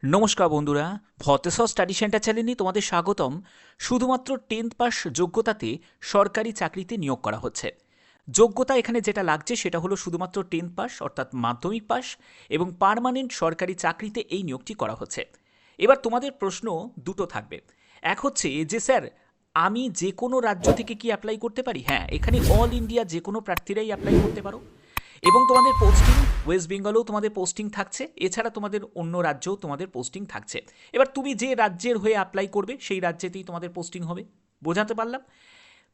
নমস্কার বন্ধুরা, ভতেশ্বর study centre চ্যানেলে তোমাদের স্বাগতম। শুধুমাত্র 10th পাস যোগ্যতাতে সরকারি চাকরিতে নিয়োগ করা হচ্ছে। যোগ্যতা এখানে যেটা লাগছে সেটা হলো শুধুমাত্র 10th পাস অর্থাৎ মাধ্যমিক পাস, এবং পার্মানেন্ট সরকারি চাকরিতে এই নিয়োগটি করা হচ্ছে। এবার তোমাদের প্রশ্ন দুটো থাকবে। এক হচ্ছে যে স্যার, আমি যে কোনো রাজ্য থেকে কি অ্যাপ্লাই করতে পারি? হ্যাঁ, এখানে অল ইন্ডিয়া যে কোনো প্রার্থীরাই অ্যাপ্লাই করতে পারো, এবং তোমাদের পোস্টিং ওয়েস্ট বেঙ্গলেও তোমাদের পোস্টিং থাকছে, এছাড়া তোমাদের অন্য রাজ্যেও তোমাদের পোস্টিং থাকছে। এবার তুমি যে রাজ্যের হয়ে অ্যাপ্লাই করবে সেই রাজ্যেতেই তোমাদের পোস্টিং হবে। বোঝাতে পারলাম?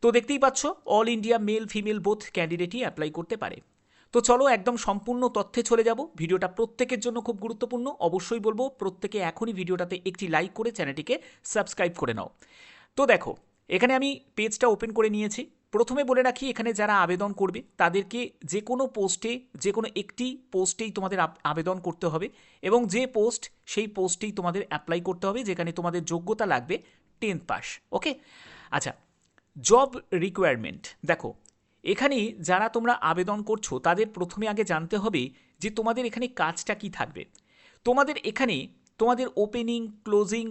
তো দেখতেই পাচ্ছ, all India male female both ক্যান্ডিডেটই অ্যাপ্লাই করতে পারে। তো চলো একদম সম্পূর্ণ তথ্যে চলে যাব। ভিডিওটা প্রত্যেকের জন্য খুব গুরুত্বপূর্ণ। অবশ্যই বলবো প্রত্যেকে এখনই ভিডিওটাতে একটি লাইক করে চ্যানেলটিকে সাবস্ক্রাইব করে নাও। তো দেখো, এখানে আমি পেজটা ওপেন করে নিয়েছি। প্রথমে বলে রাখি, এখানে যারা আবেদন করবে তাদেরকে যে কোনো পোস্টে, যে কোনো একটি পোস্টেই তোমাদের আবেদন করতে হবে, এবং যে পোস্ট সেই পোস্টেই তোমাদের অ্যাপ্লাই করতে হবে, যেখানে তোমাদের যোগ্যতা লাগবে 10th পাস। ওকে, আচ্ছা, জব রিকোয়ারমেন্ট দেখো, এখানে যারা তোমরা আবেদন করছো তাদের প্রথমে আগে জানতে হবে যে তোমাদের এখানে কাজটা কি থাকবে। তোমাদের এখানে তোমাদের opening closing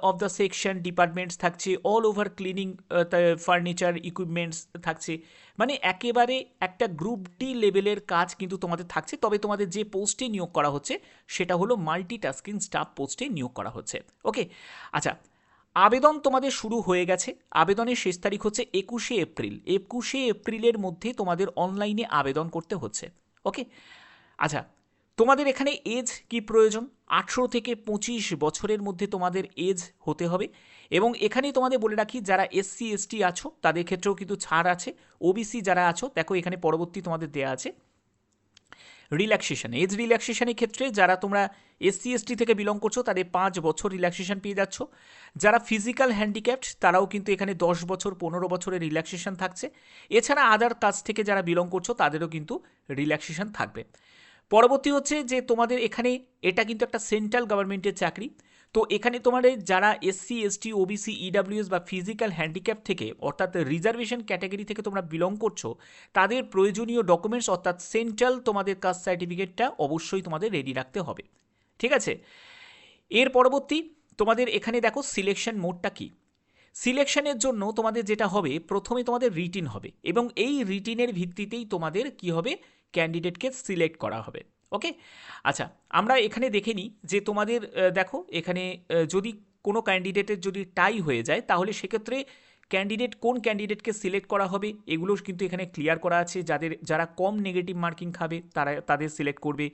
of the section departments থাকছে, all over cleaning furniture equipments থাকছে, মানে একেবারে একটা গ্রুপ ডি লেভেলের কাজ কিন্তু তোমাদের থাকছে। তবে তোমাদের যে পোস্টে নিয়োগ করা হচ্ছে সেটা হলো মাল্টিটাস্কিং স্টাফ পোস্টে নিয়োগ করা হচ্ছে। ওকে, আচ্ছা, আবেদন তোমাদের শুরু হয়ে গেছে। আবেদনের শেষ তারিখ হচ্ছে 21শে এপ্রিল। 21শে এপ্রিলের মধ্যে তোমাদের অনলাইনে আবেদন করতে হচ্ছে। ওকে, আচ্ছা, তোমাদের এখানে এজ কি প্রয়োজন? 18 থেকে 25 বছরের মধ্যে তোমাদের এজ হতে হবে। এবং এখানে তোমাদের বলে রাখি, যারা এসসি এসটি আছো তাদের ক্ষেত্রেও কিন্তু ছাড় আছে। ওবিসি যারা আছো, দেখো এখানে পরবর্তী তোমাদের দেয়া আছে রিল্যাক্সেশন। এজ রিল্যাক্সেশনের ক্ষেত্রে যারা তোমরা এসসি এসটি থেকে বিলং করছো তাদের 5 বছর রিল্যাক্সেশন পেয়ে যাচ্ছ। যারা ফিজিক্যাল হ্যান্ডিক্যাপড তারাও কিন্তু এখানে 10 বছর 15 বছরের রিল্যাক্সেশন থাকছে। এছাড়া আদার কাজ থেকে যারা বিলং করছো তাদেরও কিন্তু রিল্যাক্সেশন থাকবে। পরবর্তী হচ্ছে যে তোমাদের এখানে এটা কিন্তু একটা সেন্ট্রাল গভর্নমেন্টের চাকরি। তো এখানে তোমাদের যারা এসসি এসটি ওবিসি ইডাব্লিউএস বা ফিজিক্যাল হ্যান্ডিক্যাপ থেকে অর্থাৎ রিজার্ভেশন ক্যাটাগরি থেকে তোমরা বিলং করছো, তাদের প্রয়োজনীয় ডকুমেন্টস অর্থাৎ সেন্ট্রাল তোমাদের কাস্ট সার্টিফিকেটটা অবশ্যই তোমাদের রেডি রাখতে হবে। ঠিক আছে, এর পরবর্তী তোমাদের এখানে দেখো সিলেকশন মোডটা কি। সিলেকশনের জন্য তোমাদের যেটা হবে, প্রথমে তোমাদের রিটিন হবে, এবং এই রিটিনের ভিত্তিতেই তোমাদের কি হবে, ক্যান্ডিডেটকে সিলেক্ট করা হবে। ওকে, আচ্ছা, আমরা এখানে দেখে নিই যে তোমাদের দেখো এখানে যদি কোনো ক্যান্ডিডেটের যদি টাই হয়ে যায় তাহলে সেক্ষেত্রে ক্যান্ডিডেট কোন ক্যান্ডিডেটকে সিলেক্ট করা হবে এগুলো কিন্তু এখানে ক্লিয়ার করা আছে। যারা কম নেগেটিভ মার্কিং খাবে তাদের সিলেক্ট করবে।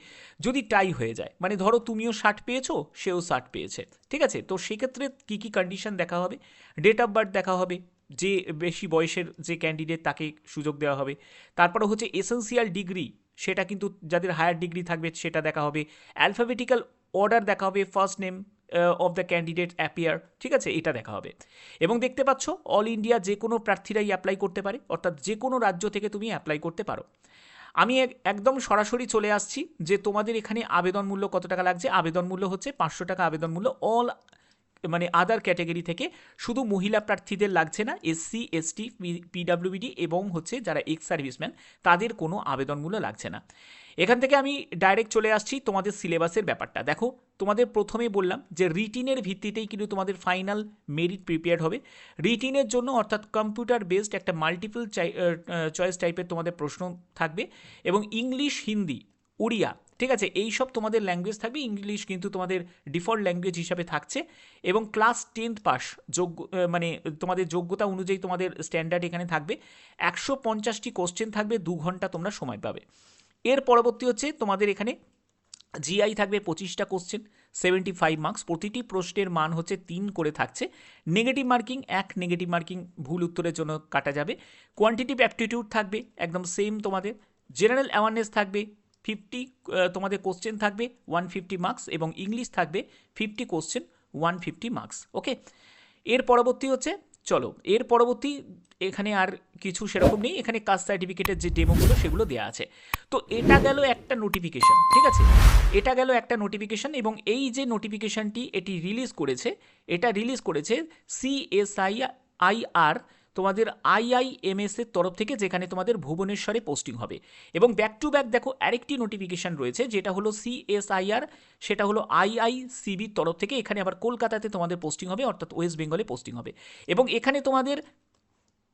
যদি টাই হয়ে যায়, মানে ধরো তুমিও 60 পেয়েছো, সেও 60 পেয়েছে, ঠিক আছে, তো সেক্ষেত্রে কী কী কন্ডিশন দেখা হবে? ডেট অফ বার্থ দেখা হবে, যে বেশি বয়সের যে ক্যান্ডিডেট তাকে সুযোগ দেওয়া হবে। তারপরে হচ্ছে এসেন্সিয়াল ডিগ্রি, সেটা কিন্তু যাদের হায়ার ডিগ্রি থাকবে সেটা দেখা হবে। অ্যালফাবেটিক্যাল অর্ডার দেখা হবে, first name of the candidate appear, ঠিক আছে, এটা দেখা হবে। এবং দেখতে পাচ্ছ অল ইন্ডিয়া যে কোনো প্রার্থীরাই অ্যাপ্লাই করতে পারে, অর্থাৎ যে কোনো রাজ্য থেকে তুমি অ্যাপ্লাই করতে পারো। আমি একদম সরাসরি চলে আসছি যে তোমাদের এখানে আবেদন মূল্য কত টাকা লাগছে। আবেদন মূল্য হচ্ছে 500 টাকা আবেদন মূল্য, অল মানে আদার ক্যাটাগরি থেকে। শুধু মহিলা প্রার্থীদের লাগছে না, এসসি এসটি পিডাব্লিউবিডি এবং হচ্ছে যারা এক্স সার্ভিসম্যান তাদের কোনো আবেদন মূল্য লাগছে না। এখান থেকে আমি ডাইরেক্ট চলে আসছি তোমাদের সিলেবাসের ব্যাপারটা। দেখো, তোমাদের প্রথমে বললাম যে রিটিনের ভিত্তিতেই কিন্তু তোমাদের ফাইনাল মেরিট প্রিপেয়ার হবে। রিটিনের জন্য অর্থাৎ কম্পিউটার বেসড একটা মাল্টিপল চয়েস টাইপের তোমাদের প্রশ্ন থাকবে, এবং ইংলিশ, হিন্দি, উড়িয়া, ঠিক আছে, এই সব তোমাদের ল্যাঙ্গুয়েজ থাকবে। ইংলিশ কিন্তু তোমাদের ডিফল্ট ল্যাঙ্গুয়েজ হিসাবে থাকছে। এবং ক্লাস 10th পাস মানে তোমাদের যোগ্যতা অনুযায়ী তোমাদের স্ট্যান্ডার্ড এখানে থাকবে। 150টি কোশ্চেন থাকবে, 2 ঘন্টা তোমরা সময় পাবে। এর পরবর্তী হচ্ছে তোমাদের এখানে জিআই থাকবে 25টা কোশ্চেন, 75 মার্কস। প্রতিটি প্রশ্নের মান হচ্ছে 3 করে থাকছে। নেগেটিভ মার্কিং 1 নেগেটিভ মার্কিং ভুল উত্তরের জন্য কাটা যাবে। কোয়ান্টিটিভ অ্যাপটিটিউড থাকবে একদম সেম তোমাদের। জেনারেল অ্যাওয়ারনেস থাকবে 50 তোমাদের কোশ্চেন থাকবে, 150 মার্কস, এবং ইংলিশ থাকবে 50 কোশ্চেন, 150 মার্কস। ওকে, এর পরবর্তী হচ্ছে, চলো এর পরবর্তী এখানে আর কিছু সেরকম নেই। এখানে কাস্ট সার্টিফিকেটের যে ডেমোগুলো সেগুলো দেওয়া আছে। তো এটা গেল একটা নোটিফিকেশন, ঠিক আছে, এটা গেল একটা নোটিফিকেশন। এবং এই যে নোটিফিকেশনটি এটি রিলিজ করেছে, এটা রিলিজ করেছে CSIR তোমাদের IIMS এর তরফ থেকে, যেখানে তোমাদের ভুবনেশ্বরে পোস্টিং হবে। এবং ব্যাক টু ব্যাক দেখো আরেকটি নোটিফিকেশান রয়েছে, যেটা হলো CSIR, সেটা হলো IICBর তরফ থেকে। এখানে আবার কলকাতাতে তোমাদের পোস্টিং হবে, অর্থাৎ ওয়েস্ট বেঙ্গলে পোস্টিং হবে। এবং এখানে তোমাদের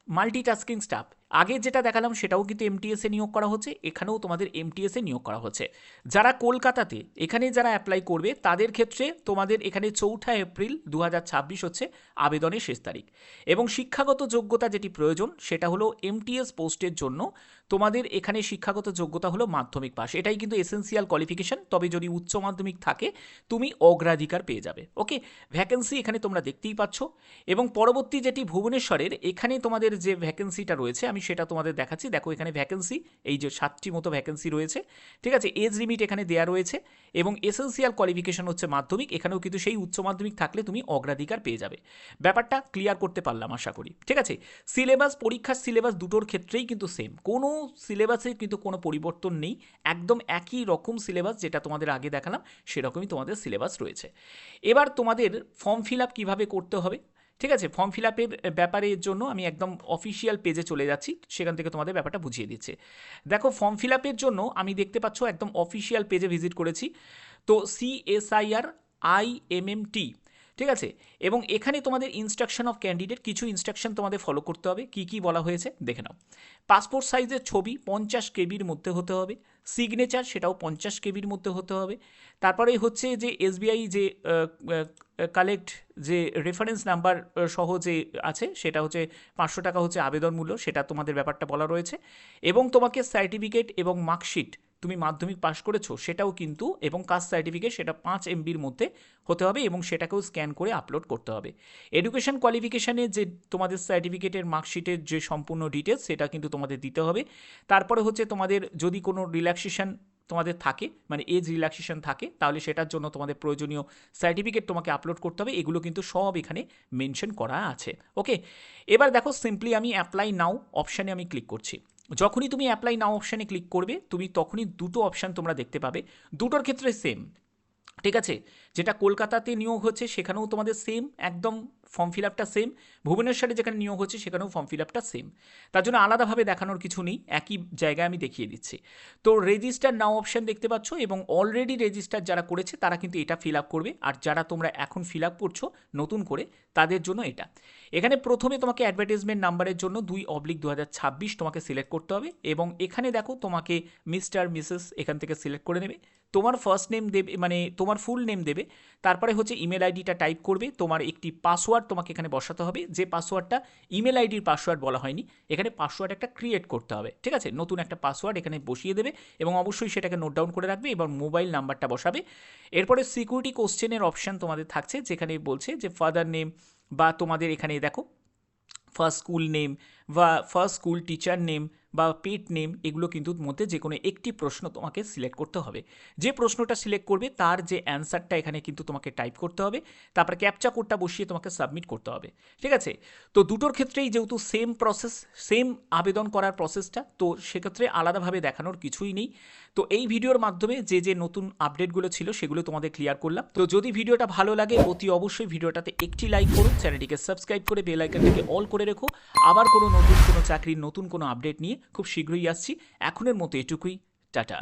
মাল্টিটাস্কিং স্টাফ, আগে যেটা দেখালাম সেটাও কিন্তু MTS-এ নিয়োগ করা হচ্ছে, এখানেও তোমাদের MTS-এ নিয়োগ করা হচ্ছে। যারা কলকাতাতে এখানে যারা অ্যাপ্লাই করবে তাদের ক্ষেত্রে তোমাদের এখানে 4 এপ্রিল 2026 হচ্ছে আবেদনের শেষ তারিখ। এবং শিক্ষাগত যোগ্যতা যেটি প্রয়োজন সেটা হলো MTS পোস্টের জন্য তোমাদের এখানে শিক্ষাগত যোগ্যতা হলো মাধ্যমিক পাস, এটাই কিন্তু এসেন্সিয়াল কোয়ালিফিকেশন। তবে যদি উচ্চ মাধ্যমিক থাকে তুমি অগ্রাধিকার পেয়ে যাবে। ওকে, ভ্যাকেন্সি এখানে তোমরা দেখতেই পাচ্ছ। এবং পরবর্তী যেটি ভুবনেশ্বরের, এখানে তোমাদের যে ভ্যাকেন্সিটা রয়েছে আমি সেটা তোমাদের দেখাচ্ছি। দেখো এখানে ভ্যাকেন্সি এই যে 7টি মতো ভ্যাকেন্সি রয়েছে, ঠিক আছে। এজ লিমিট এখানে দেওয়া রয়েছে এবং এসেন্সিয়াল কোয়ালিফিকেশন হচ্ছে মাধ্যমিক। এখানেও কিন্তু সেই উচ্চ মাধ্যমিক থাকলে তুমি অগ্রাধিকার পেয়ে যাবে। ব্যাপারটা ক্লিয়ার করতে পারলাম আশা করি, ঠিক আছে। সিলেবাস, পরীক্ষার সিলেবাস দুটোর ক্ষেত্রেই কিন্তু সেম, কোনো সিলেবাসে কিন্তু কোনো পরিবর্তন নেই, একদম একই রকম সিলেবাস যেটা তোমাদের আগে দেখালাম সেরকমই তোমাদের সিলেবাস রয়েছে। এবার তোমাদের ফর্ম ফিল আপ কীভাবে করতে হবে, ঠিক আছে। ফর্ম ফিল আপের ব্যাপারের জন্য আমি একদম অফিসিয়াল পেজে চলে যাচ্ছি, সেখান থেকে তোমাদের ব্যাপারটা বুঝিয়ে দিচ্ছে। দেখো ফর্ম ফিল আপের জন্য আমি দেখতে পাচ্ছ একদম অফিসিয়াল পেজে ভিজিট করেছি। তো CSIR IMMT, ঠিক আছে। এবং এখানে তোমাদের ইনস্ট্রাকশন অফ ক্যান্ডিডেট, কিছু ইনস্ট্রাকশন তোমাদের ফলো করতে হবে। কি কি বলা হয়েছে দেখে নাও। পাসপোর্ট সাইজের ছবি 50 কেবির মধ্যে হতে হবে, সিগনেচার সেটাও 50 কেবির মধ্যে হতে হবে। তারপরে হচ্ছে যে SBI যে কালেক্ট যে রেফারেন্স নাম্বার সহ যে আছে সেটা হচ্ছে 500 টাকা হচ্ছে আবেদন মূল্য, সেটা তোমাদের ব্যাপারটা বলা রয়েছে। এবং তোমাকে সার্টিফিকেট এবং মার্কশিট, তুমি মাধ্যমিক পাশ করেছো সেটাও কিন্তু, এবং কাস্ট সার্টিফিকেট সেটা 5 MBর মধ্যে হতে হবে এবং সেটাকেও স্ক্যান করে আপলোড করতে হবে। এডুকেশন কোয়ালিফিকেশানে যে তোমাদের সার্টিফিকেটের মার্কশিটের যে সম্পূর্ণ ডিটেলস সেটা কিন্তু তোমাদের দিতে হবে। তারপরে হচ্ছে তোমাদের যদি কোনো রিল্যাক্সেশন তোমাদের থাকে, মানে এজ রিল্যাক্সেশন থাকে, তাহলে সেটার জন্য তোমাদের প্রয়োজনীয় সার্টিফিকেট তোমাকে আপলোড করতে হবে। এগুলো কিন্তু সব এখানে মেনশন করা আছে। ওকে, এবার দেখো সিম্পলি আমি অ্যাপ্লাই নাও অপশানে আমি ক্লিক করছি। যখনই তুমি অ্যাপ্লাই নাও অপশানে ক্লিক করবে তুমি তখনই দুটো অপশান তোমরা দেখতে পাবে, দুটোর ক্ষেত্রে সেম, ঠিক আছে। যেটা কলকাতাতে নিয়োগ হচ্ছে সেখানেও তোমাদের সেম, একদম ফর্ম ফিল আপটা সেম। ভুবনেশ্বরে যেখানে নিয়োগ হচ্ছে সেখানেও ফর্ম ফিল আপটা সেম, তার জন্য আলাদাভাবে দেখানোর কিছু নেই, একই জায়গায় আমি দেখিয়ে দিচ্ছি। তো রেজিস্টার নাও অপশান দেখতে পাচ্ছ, এবং অলরেডি রেজিস্টার যারা করেছে তারা কিন্তু এটা ফিল আপ করবে, আর যারা তোমরা এখন ফিল আপ করছো নতুন করে তাদের জন্য এটা। এখানে প্রথমে তোমাকে অ্যাডভার্টাইজমেন্ট নাম্বারের জন্য 2/2026 তোমাকে সিলেক্ট করতে হবে। এবং এখানে দেখো তোমাকে মিস্টার মিসেস এখান থেকে সিলেক্ট করে নেবে। তোমার ফার্স্ট নেম দেবে, মানে তোমার ফুল নেম দেবে। তারপরে হচ্ছে ইমেল আইডিটা টাইপ করবে, তোমার একটি পাসওয়ার্ড তোমাকে এখানে বসাতে হবে, যে পাসওয়ার্ডটা ইমেল আইডির পাসওয়ার্ড বলা হয়নি, এখানে পাসওয়ার্ড একটা ক্রিয়েট করতে হবে, ঠিক আছে। নতুন একটা পাসওয়ার্ড এখানে বসিয়ে দেবে এবং অবশ্যই সেটাকে নোট ডাউন করে রাখবে, এবং মোবাইল নাম্বারটা বসাবে। এরপরে সিকিউরিটি কোশ্চেনের অপশান তোমাদের থাকছে, যেখানে বলছে যে ফাদার নেম, বা তোমাদের এখানে দেখো ফার্স্ট স্কুল নেম বা ফার্স্ট স্কুল টিচার নেম বা পেট নেম, এগুলো কিন্তু মধ্যে যে কোনো একটি প্রশ্ন তোমাকে সিলেক্ট করতে হবে। যে প্রশ্নটা সিলেক্ট করবে তার যে অ্যান্সারটা এখানে কিন্তু তোমাকে টাইপ করতে হবে, তারপরে ক্যাপচা কোডটা বসিয়ে তোমাকে সাবমিট করতে হবে, ঠিক আছে। তো দুটোর ক্ষেত্রেই যেহেতু সেম প্রসেস, সেম আবেদন করার প্রসেসটা, তো সেক্ষেত্রে আলাদাভাবে দেখানোর কিছুই নেই। তো এই ভিডিওর মাধ্যমে যে যে নতুন আপডেটগুলো ছিল সেগুলো তোমাদের ক্লিয়ার করলাম। তো যদি ভিডিওটা ভালো লাগে অতি অবশ্যই ভিডিওটাতে একটি লাইক করুন, চ্যানেলটিকে সাবস্ক্রাইব করে বেল আইকনটাকে অল করে রেখো। আবার কোনো নতুন কোনো চাকরির নতুন কোনো আপডেট নিয়ে খুব শীঘ্রই আসছি। এখনের মতো এটুকুই, টাটা।